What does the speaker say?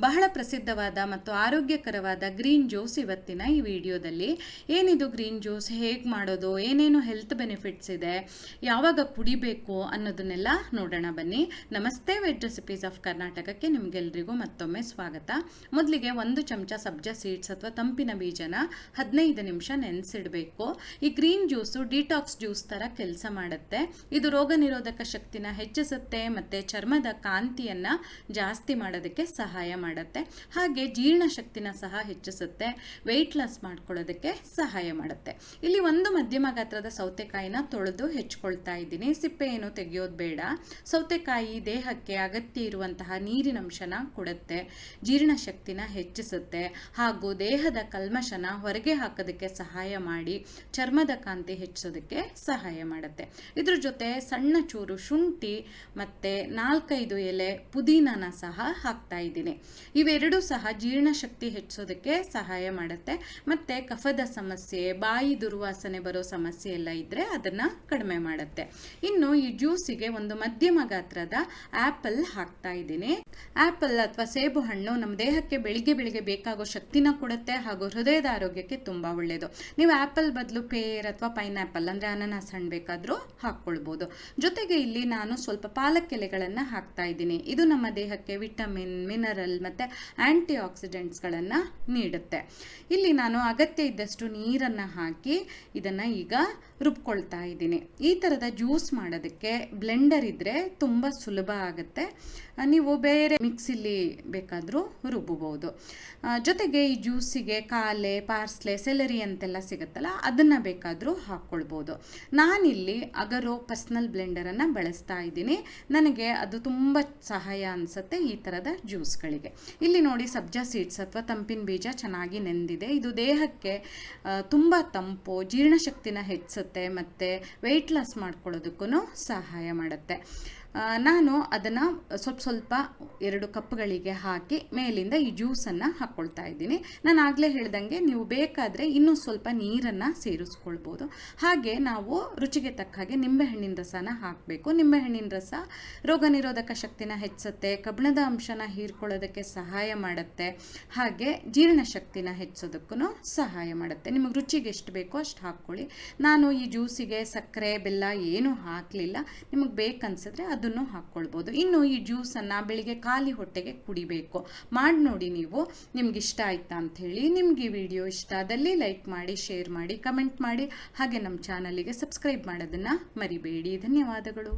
ಬಹಳ ಪ್ರಸಿದ್ಧವಾದ ಮತ್ತು ಆರೋಗ್ಯಕರವಾದ ಗ್ರೀನ್ ಜ್ಯೂಸ್ ಇವತ್ತಿನ ಈ ವಿಡಿಯೋದಲ್ಲಿ. ಏನಿದು ಗ್ರೀನ್ ಜ್ಯೂಸ್, ಹೇಗೆ ಮಾಡೋದು, ಏನೇನು ಹೆಲ್ತ್ ಬೆನಿಫಿಟ್ಸ್ ಇದೆ, ಯಾವಾಗ ಕುಡಿಬೇಕು ಅನ್ನೋದನ್ನೆಲ್ಲ ನೋಡೋಣ ಬನ್ನಿ. ನಮಸ್ತೆ, ವೆಜ್ ರೆಸಿಪೀಸ್ ಆಫ್ ಕರ್ನಾಟಕಕ್ಕೆ ನಿಮಗೆಲ್ರಿಗೂ ಮತ್ತೊಮ್ಮೆ ಸ್ವಾಗತ. ಮೊದಲಿಗೆ 1 ಚಮಚ ಸಬ್ಜಾ ಸೀಡ್ಸ್ ಅಥವಾ ತಂಪಿನ ಬೀಜನ 15 ನಿಮಿಷ ನೆನೆಸಿಡಬೇಕು. ಈ ಗ್ರೀನ್ ಜ್ಯೂಸು ಡಿಟಾಕ್ಸ್ ಜ್ಯೂಸ್ ಥರ ಕೆಲಸ ಮಾಡುತ್ತೆ. ಇದು ರೋಗ ನಿರೋಧಕ ಶಕ್ತಿನ ಹೆಚ್ಚಿಸುತ್ತೆ ಮತ್ತು ಚರ್ಮದ ಕಾಂತಿಯನ್ನು ಜಾಸ್ತಿ ಮಾಡೋದಕ್ಕೆ ಸಹಾಯ ಮಾಡುತ್ತೆ. ಹಾಗೆ ಜೀರ್ಣಶಕ್ತಿನ ಸಹ ಹೆಚ್ಚಿಸುತ್ತೆ, ವೆಯ್ಟ್ ಲಾಸ್ ಮಾಡ್ಕೊಳ್ಳೋದಕ್ಕೆ ಸಹಾಯ ಮಾಡುತ್ತೆ. ಇಲ್ಲಿ ಒಂದು ಮಧ್ಯಮ ಗಾತ್ರದ ಸೌತೆಕಾಯಿನ ತೊಳೆದು ಹೆಚ್ಕೊಳ್ತಾ ಇದ್ದೀನಿ. ಸಿಪ್ಪೆ ಏನು ತೆಗೆಯೋದು ಬೇಡ. ಸೌತೆಕಾಯಿ ದೇಹಕ್ಕೆ ಅಗತ್ಯ ಇರುವಂತಹ ನೀರಿನಂಶನ ಕೊಡುತ್ತೆ, ಜೀರ್ಣಶಕ್ತಿನ ಹೆಚ್ಚಿಸುತ್ತೆ ಹಾಗೂ ದೇಹದ ಕಲ್ಮಶನ ಹೊರಗೆ ಹಾಕೋದಕ್ಕೆ ಸಹಾಯ ಮಾಡಿ ಚರ್ಮದ ಕಾಂತಿ ಹೆಚ್ಚಿಸೋದಕ್ಕೆ ಸಹಾಯ ಮಾಡುತ್ತೆ. ಇದ್ರ ಜೊತೆ ಸಣ್ಣ ಚೂರು ಶುಂಠಿ ಮತ್ತು 4-5 ಎಲೆ ಪುದೀನನ ಸಹ ಹಾಕ್ತಾ ಇದ್ದೀನಿ. ಇವೆರಡೂ ಸಹ ಜೀರ್ಣಶಕ್ತಿ ಹೆಚ್ಚೋದಕ್ಕೆ ಸಹಾಯ ಮಾಡುತ್ತೆ ಮತ್ತು ಕಫದ ಸಮಸ್ಯೆ, ಬಾಯಿ ದುರ್ವಾಸನೆ ಬರೋ ಸಮಸ್ಯೆ ಎಲ್ಲ ಇದ್ದರೆ ಅದನ್ನು ಕಡಿಮೆ ಮಾಡುತ್ತೆ. ಇನ್ನು ಈ ಜ್ಯೂಸಿಗೆ ಒಂದು ಮಧ್ಯಮ ಗಾತ್ರದ ಆ್ಯಪಲ್ ಹಾಕ್ತಾ ಇದ್ದೀನಿ. ಆ್ಯಪಲ್ ಅಥವಾ ಸೇಬು ಹಣ್ಣು ನಮ್ಮ ದೇಹಕ್ಕೆ ಬೆಳಿಗ್ಗೆ ಬೇಕಾಗೋ ಶಕ್ತಿನ ಕೊಡುತ್ತೆ ಹಾಗೂ ಹೃದಯದ ಆರೋಗ್ಯಕ್ಕೆ ತುಂಬ ಒಳ್ಳೆಯದು. ನೀವು ಆ್ಯಪಲ್ ಬದಲು ಪೇರ್ ಅಥವಾ ಪೈನಾಪಲ್ ಅಂದರೆ ಅನಾನಸ್ ಹಣ್ಣು ಬೇಕಾದರೂ ಹಾಕ್ಕೊಳ್ಬೋದು. ಜೊತೆಗೆ ಇಲ್ಲಿ ನಾನು ಸ್ವಲ್ಪ ಪಾಲಕ್ ಎಲೆಗಳನ್ನು ಹಾಕ್ತಾ ಇದ್ದೀನಿ. ಇದು ನಮ್ಮ ದೇಹಕ್ಕೆ ವಿಟಮಿನ್, ಮಿನರಲ್ ಮತ್ತು ಆ್ಯಂಟಿ ಆಕ್ಸಿಡೆಂಟ್ಸ್ಗಳನ್ನು ನೀಡುತ್ತೆ. ಇಲ್ಲಿ ನಾನು ಅಗತ್ಯ ಇದ್ದಷ್ಟು ನೀರನ್ನು ಹಾಕಿ ಇದನ್ನು ಈಗ ರುಬ್ಕೊಳ್ತಾ ಇದ್ದೀನಿ. ಈ ಥರದ ಜ್ಯೂಸ್ ಮಾಡೋದಕ್ಕೆ ಬ್ಲೆಂಡರ್ ಇದ್ದರೆ ತುಂಬ ಸುಲಭ ಆಗುತ್ತೆ. ನೀವು ಬೇರೆ ಮಿಕ್ಸಿಲಿ ಬೇಕಾದರೂ ರುಬ್ಬಬಹುದು. ಜೊತೆಗೆ ಈ ಜ್ಯೂಸಿಗೆ ಕಾಲೆ, ಪಾರ್ಸ್ಲೆ, ಸೆಲರಿ ಅಂತೆಲ್ಲ ಸಿಗುತ್ತಲ್ಲ, ಅದನ್ನು ಬೇಕಾದರೂ ಹಾಕ್ಕೊಳ್ಬೋದು. ನಾನಿಲ್ಲಿ ಅಗರೋ ಪರ್ಸ್ನಲ್ ಬ್ಲೆಂಡರನ್ನು ಬಳಸ್ತಾ ಇದ್ದೀನಿ. ನನಗೆ ಅದು ತುಂಬ ಸಹಾಯ ಅನಿಸುತ್ತೆ ಈ ಥರದ ಜ್ಯೂಸ್ಗಳಿಗೆ. ಇಲ್ಲಿ ನೋಡಿ, ಸಬ್ಜಾ ಸೀಡ್ಸ್ ಅಥವಾ ತಂಪಿನ ಬೀಜ ಚೆನ್ನಾಗಿ ನೆಂದಿದೆ. ಇದು ದೇಹಕ್ಕೆ ತುಂಬ ತಂಪು, ಜೀರ್ಣಶಕ್ತಿನ ಹೆಚ್ಚಿಸುತ್ತೆ ಮತ್ತು ವೆಯ್ಟ್ ಲಾಸ್ ಮಾಡ್ಕೊಳ್ಳೋದಕ್ಕೂ ಸಹಾಯ ಮಾಡುತ್ತೆ. ನಾನು ಅದನ್ನು ಸ್ವಲ್ಪ 2 ಕಪ್ಗಳಿಗೆ ಹಾಕಿ ಮೇಲಿಂದ ಈ ಜ್ಯೂಸನ್ನು ಹಾಕ್ಕೊಳ್ತಾ ಇದ್ದೀನಿ. ನಾನು ಆಗಲೇ ಹೇಳ್ದಂಗೆ ನೀವು ಬೇಕಾದರೆ ಇನ್ನೂ ಸ್ವಲ್ಪ ನೀರನ್ನು ಸೇರಿಸ್ಕೊಳ್ಬೋದು. ಹಾಗೆ ನಾವು ರುಚಿಗೆ ತಕ್ಕ ಹಾಗೆ ನಿಂಬೆಹಣ್ಣಿನ ರಸನ ಹಾಕಬೇಕು. ನಿಂಬೆಹಣ್ಣಿನ ರಸ ರೋಗ ನಿರೋಧಕ ಶಕ್ತಿನ ಹೆಚ್ಚಿಸುತ್ತೆ, ಕಬ್ಬಿಣದ ಅಂಶನ ಹೀರ್ಕೊಳ್ಳೋದಕ್ಕೆ ಸಹಾಯ ಮಾಡುತ್ತೆ, ಹಾಗೆ ಜೀರ್ಣಶಕ್ತಿನ ಹೆಚ್ಚೋದಕ್ಕೂ ಸಹಾಯ ಮಾಡುತ್ತೆ. ನಿಮಗೆ ರುಚಿಗೆ ಎಷ್ಟು ಬೇಕೋ ಅಷ್ಟು ಹಾಕ್ಕೊಳ್ಳಿ. ನಾನು ಈ ಜ್ಯೂಸಿಗೆ ಸಕ್ಕರೆ, ಬೆಲ್ಲ ಏನೂ ಹಾಕಲಿಲ್ಲ. ನಿಮಗೆ ಬೇಕನ್ಸಿದ್ರೆ ಅದನ್ನು ಹಾಕ್ಕೊಳ್ಬೋದು. ಇನ್ನು ಈ ಜ್ಯೂಸನ್ನು ಬೆಳಿಗ್ಗೆ ಖಾಲಿ ಹೊಟ್ಟೆಗೆ ಕುಡಿಬೇಕು. ಮಾಡಿ ನೋಡಿ ನೀವು, ನಿಮ್ಗೆ ಇಷ್ಟ ಆಯ್ತಾ ಅಂಥೇಳಿ. ನಿಮ್ಗೆ ಈ ವಿಡಿಯೋ ಇಷ್ಟ ಆದಲ್ಲಿ ಲೈಕ್ ಮಾಡಿ, ಶೇರ್ ಮಾಡಿ, ಕಮೆಂಟ್ ಮಾಡಿ, ಹಾಗೆ ನಮ್ಮ ಚಾನಲಿಗೆ ಸಬ್ಸ್ಕ್ರೈಬ್ ಮಾಡೋದನ್ನು ಮರಿಬೇಡಿ. ಧನ್ಯವಾದಗಳು.